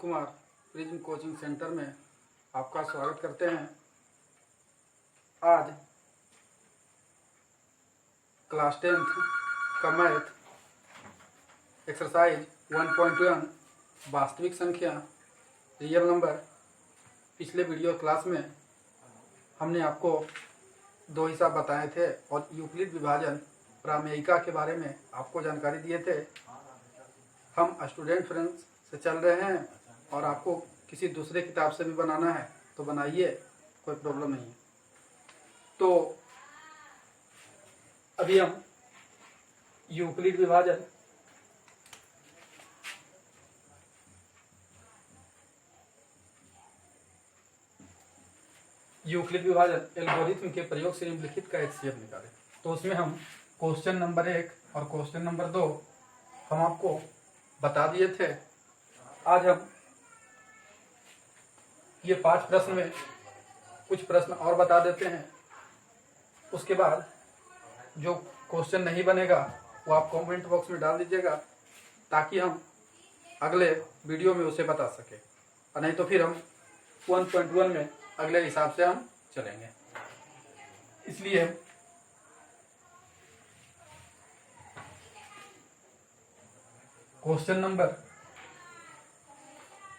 Kumar prism coaching centre में आपका स्वागत करते हैं। आज क्लास 10th का मैथ एक्सरसाइज 1.1 वास्तविक संख्या रियल नंबर। पिछले वीडियो क्लास में हमने आपको दो हिसाब बताए थे और यूक्लिड विभाजन प्रमेयिका के बारे में आपको जानकारी दिए थे। हम स्टूडेंट फ्रेंड्स से चल रहे हैं और आपको किसी दूसरे किताब से भी बनाना है तो बनाइए, कोई प्रॉब्लम नहीं है। तो अभी हम यूक्लिड विभाजन एल्गोरिथ्म के प्रयोग से निम्नलिखित का HCF निकालें। तो उसमें हम क्वेश्चन नंबर 1 और क्वेश्चन नंबर 2 हम आपको बता दिए थे। आज हम ये 5 प्रश्न में कुछ प्रश्न और बता देते हैं। उसके बाद जो क्वेश्चन नहीं बनेगा वो आप कमेंट बॉक्स में डाल दीजिएगा ताकि हम अगले वीडियो में उसे बता सके, और नहीं तो फिर हम 1.1 में अगले हिसाब से हम चलेंगे। इसलिए क्वेश्चन नंबर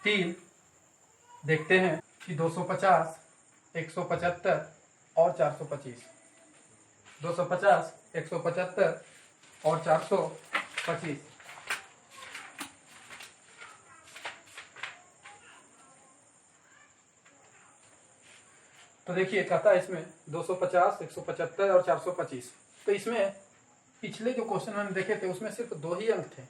3 देखते हैं कि 250, 175 और 425। 250, 175 और 425। तो देखिए कहता है इसमें 250, 175 और 425। तो इसमें पिछले जो क्वेश्चन हमने देखे थे उसमें सिर्फ 2 ही अंक थे,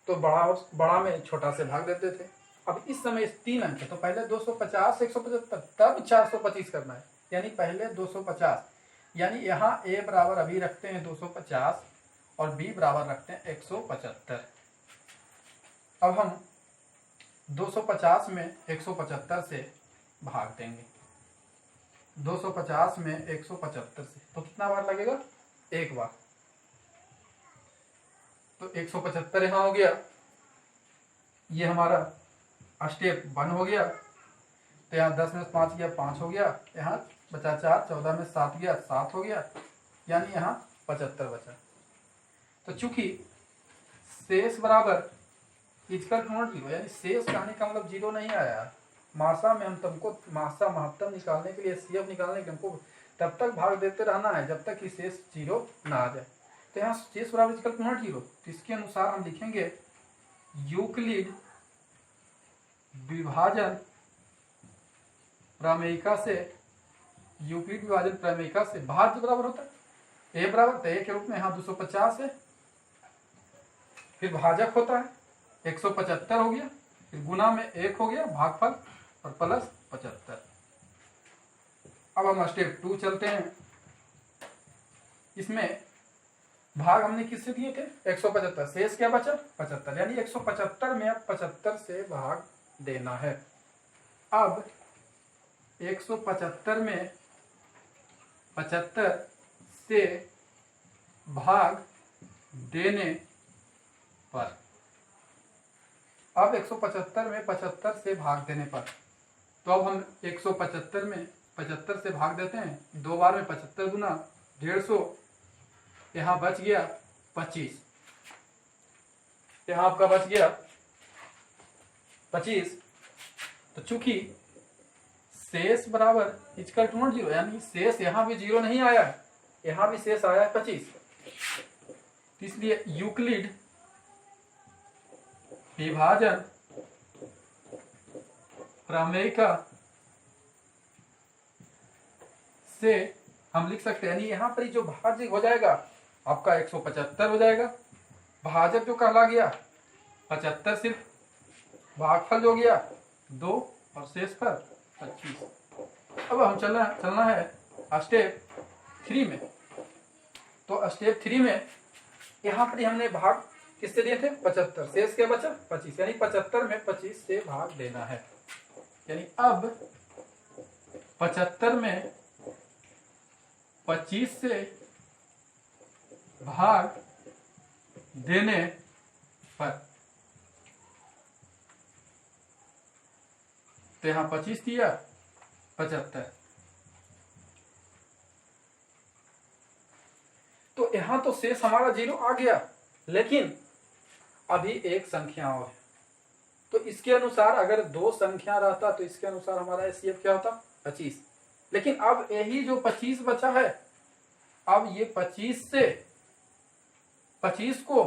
तो बड़ा में छोटा से भाग देते थे। अब इस समय 3 अंक है तो पहले 250, 175 तब 425 करना है, यानी पहले 250, यानी यहाँ a बराबर अभी रखते हैं 250 और b बराबर रखते हैं 175। अब हम 250 में 175 से भाग देंगे। 250 में 175 से तो कितना बार लगेगा? एक बार। तो 175 यहाँ हो गया, ये हमारा स्टेप 1 हो गया। तो यहाँ 10 में 5 गया 5 हो गया, यहाँ बचा 4, 14 में 7 गया 7 हो गया, यानी यहाँ 75 बचा। तो चूंकि शेष बराबर इजकल टू नॉट 0, यानी शेष कहने का मतलब 0 नहीं आया। मासा में हम तुमको मासा महत्तम निकालने के लिए HCF निकालने के लिए हमको तब तक भाग देते रहना है जब तक कि शेष 0 ना आ जाए। तो यहाँ शेष बराबर इजकल टू नॉट 0, तो इसके अनुसार हम लिखेंगे यूक्लिड विभाजन प्रमेयिका से, यूक्लिड विभाजन प्रमेयिका से भाज्य बराबर होता है a बराबर, तो a के रूप में यहाँ 250 है, फिर भाजक होता है 175 हो गया, फिर गुना में 1 हो गया भागफल और प्लस 75। अब हम स्टेप 2 चलते हैं। इसमें भाग हमने किससे दिए थे? 175, शेष क्या बचा? 75, यानी 175 में अब 75 से भाग देना है। अब 175 में 75 से भाग देने पर, अब 175 में 75 से भाग देने पर, तो अब हम 175 में 75 से भाग देते हैं। 2 बार में 75 गुना 150, यहाँ बच गया 25, यहाँ आपका बच गया 25। तो चूंकि शेष बराबर इजकल टू नॉट 0, यानी शेष यहाँ भी 0 नहीं आया है, यहाँ भी शेष आया है 25, इसलिए यूक्लिड विभाजन प्रमेयिका से हम लिख सकते हैं, यानी यहाँ पर जो भाज्य हो जाएगा आपका 175 हो जाएगा, भाजक जो कहला गया 75, सिर्फ भागफल जो गया 2 और शेष पर 25। अब हम चलना है स्टेप 3 में। तो स्टेप 3 में यहाँ पर हमने भाग किससे दिए थे? 75, शेष क्या बचा? 25, यानी 75 में 25 से भाग देना है। यानी अब 75 में 25 से भाग देने पर तो यहाँ 25 दिया 75। तो यहाँ तो शेष हमारा 0 आ गया, लेकिन अभी एक संख्या और है। तो इसके अनुसार अगर 2 संख्या रहता तो इसके अनुसार हमारा एचसीएफ क्या होता 25। लेकिन अब यही जो 25 बचा है, अब ये 25 से 25 को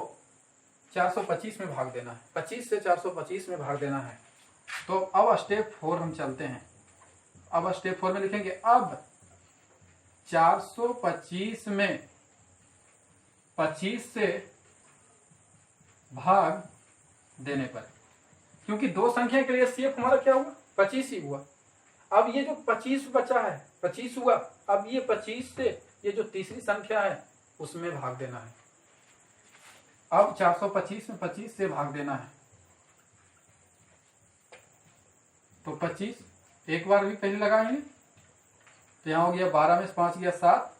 425 में भाग देना है, 25 से 425 में भाग देना है। तो अब स्टेप 4 हम चलते हैं। अब स्टेप 4 में लिखेंगे अब 425 में 25 से भाग देने पर, क्योंकि 2 संख्या के लिए सीएफ हमारा क्या हुआ 25 ही हुआ। अब ये जो 25 बचा है 25 हुआ, अब ये 25 से ये जो तीसरी संख्या है उसमें भाग देना है। अब 425 में 25 से भाग देना है, तो 25 एक बार भी पहले लगाएंगे, तो यहाँ हो गया 12 में से 5 गया 7,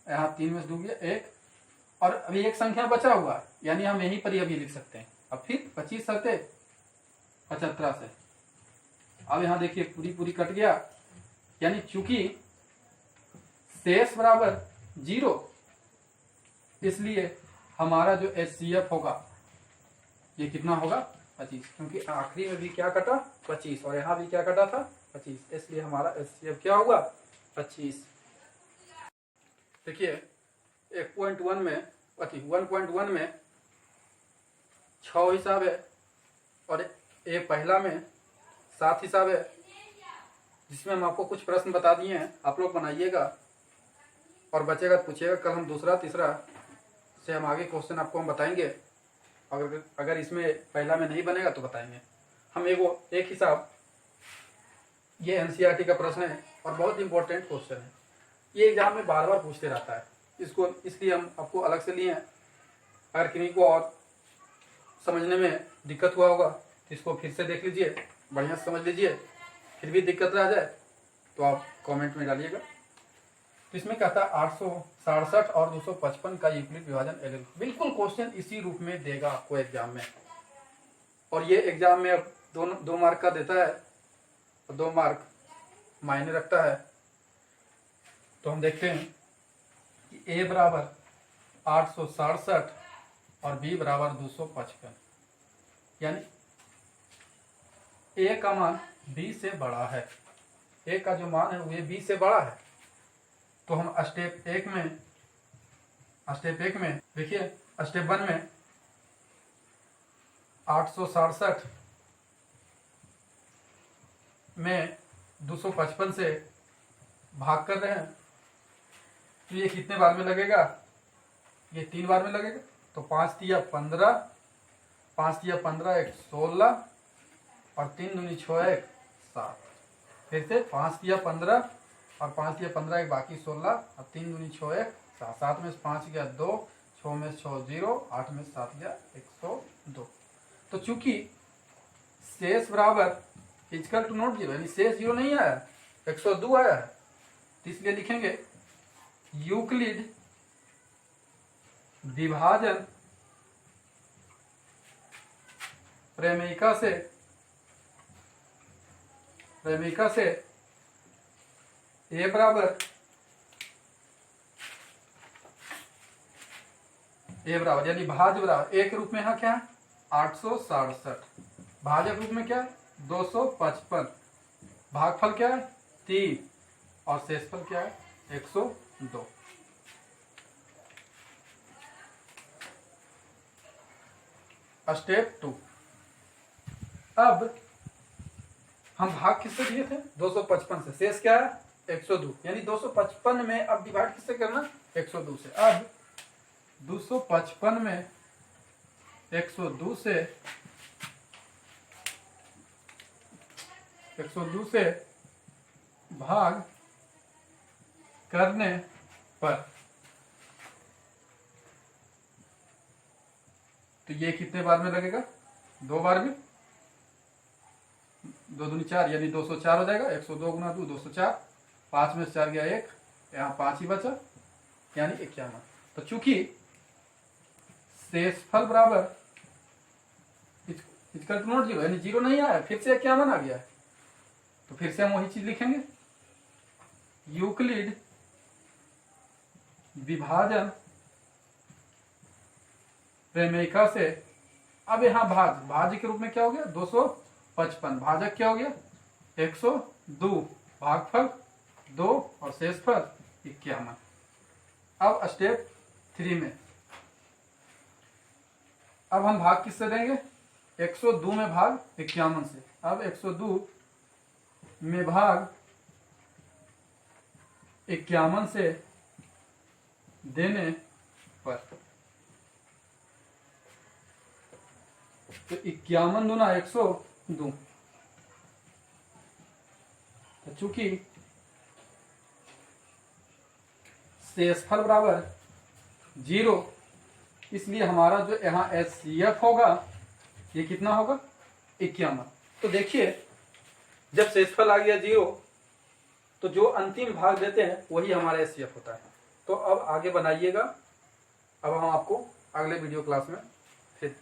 यहाँ 3 में से 2 गया 1, और अभी एक संख्या बचा हुआ है, यानी हम यहीं पर ही अभी लिख सकते हैं। अब फिर 25 सते 75 से, अब यहाँ देखिए पूरी कट गया, यानी चूंकि शेष बराबर 0, इसलिए हमारा जो एचसीएफ होगा ये कितना होगा 25, क्योंकि आखिरी में भी क्या कटा 25 और यहाँ भी क्या कटा था 25, इसलिए हमारा एचसीएफ क्या हुआ 25। देखिए 1.1 में 1.1 में 6 हिसाब है और ए पहला में 7 हिसाब है, जिसमें हम आपको कुछ प्रश्न बता दिए हैं, आप लोग बनाइएगा और बचेगा तो पूछिएगा। कल हम दूसरा तीसरा से हम आगे क्वेश्चन आपको हम बताएंगे, अगर इसमें पहला में नहीं बनेगा तो बताएंगे हम। एक हिसाब ये एनसीईआरटी का प्रश्न है और बहुत इंपॉर्टेंट क्वेश्चन है, ये एग्जाम में बार बार पूछते रहता है, इसको इसलिए हम आपको अलग से लिए हैं। अगर किन्हीं को और समझने में दिक्कत हुआ होगा तो इसको फिर से देख लीजिए, बढ़िया से समझ लीजिए, फिर भी दिक्कत रह जाए तो आप कमेंट में डालिएगा। तो इसमें कहता है 867 और 255 का यूक्लिड विभाजन एल। बिल्कुल क्वेश्चन इसी रूप में देगा आपको एग्जाम में, और ये एग्जाम में अब 2 मार्क का देता है और 2 मार्क मायने रखता है। तो हम देखते हैं कि ए बराबर 867 और बी बराबर 255, यानी ए का मान बी से बड़ा है, ए का जो मान है वो ये बी से बड़ा है। तो हम स्टेप 1 में देखिए, स्टेप 1 में 867 में 255 से भाग कर रहे हैं, तो ये कितने बार में लगेगा, ये 3 बार में लगेगा। तो 5 तिया 15, 5 तिया 15 1 16 और 3 दूनी 6 1 7। फिर से 5 तिया 15 और 5 तिया 15 एक बाकी 16 और 3 दूनी 6 1 7, 7 में से 5 गया 2, 6 में से 6 0, 8 में से 7 गया 102। तो चूंकि शेष बराबर इक्वल टू नॉट 0, यानी शेष 0 नहीं आया, 102 आया है, तो इसलिए लिखेंगे यूक्लिड विभाजन प्रेमिका से ए बराबर यानी भाज्य बराबर ए के रूप में यहाँ क्या है 867, भाजक रूप में क्या है 255, भागफल क्या है 3 और शेषफल क्या है 102। स्टेप 2, अब हम भाग किससे दिए थे 255 से, शेष क्या है 102, यानी 255 में अब डिवाइड किससे करना 102 से। अब 255 में 102 से भाग करने पर, तो ये कितने बार में लगेगा 2 बार में, 2 दूनी 4 यानी 204 हो जाएगा, 102 गुना 2 204, 5 में से 4 गया 1, यहाँ 5 ही बचा यानी 51। तो चूंकि शेषफल बराबर इक्वल टू नॉट 0, यानी 0 नहीं आया, फिर से 51 आ गया है, तो फिर से हम वही चीज लिखेंगे, यूक्लिड विभाजन प्रमेयिका से। अब यहाँ भाज्य के रूप में क्या हो गया 255, भाजक क्या हो गया 102, भागफल 2 और शेषफल 51। अब स्टेप 3 में अब हम भाग किससे देंगे, 102 में भाग 51 से। अब 102 में भाग 51 से देने पर तो 51 दूना 102, तो चूंकि शेषफल बराबर 0, इसलिए हमारा जो यहाँ HCF होगा ये कितना होगा 51। तो देखिए जब शेषफल आ गया 0 तो जो अंतिम भाग देते हैं वही हमारा HCF होता है। तो अब आगे बनाइएगा, अब हम आपको अगले वीडियो क्लास में फिर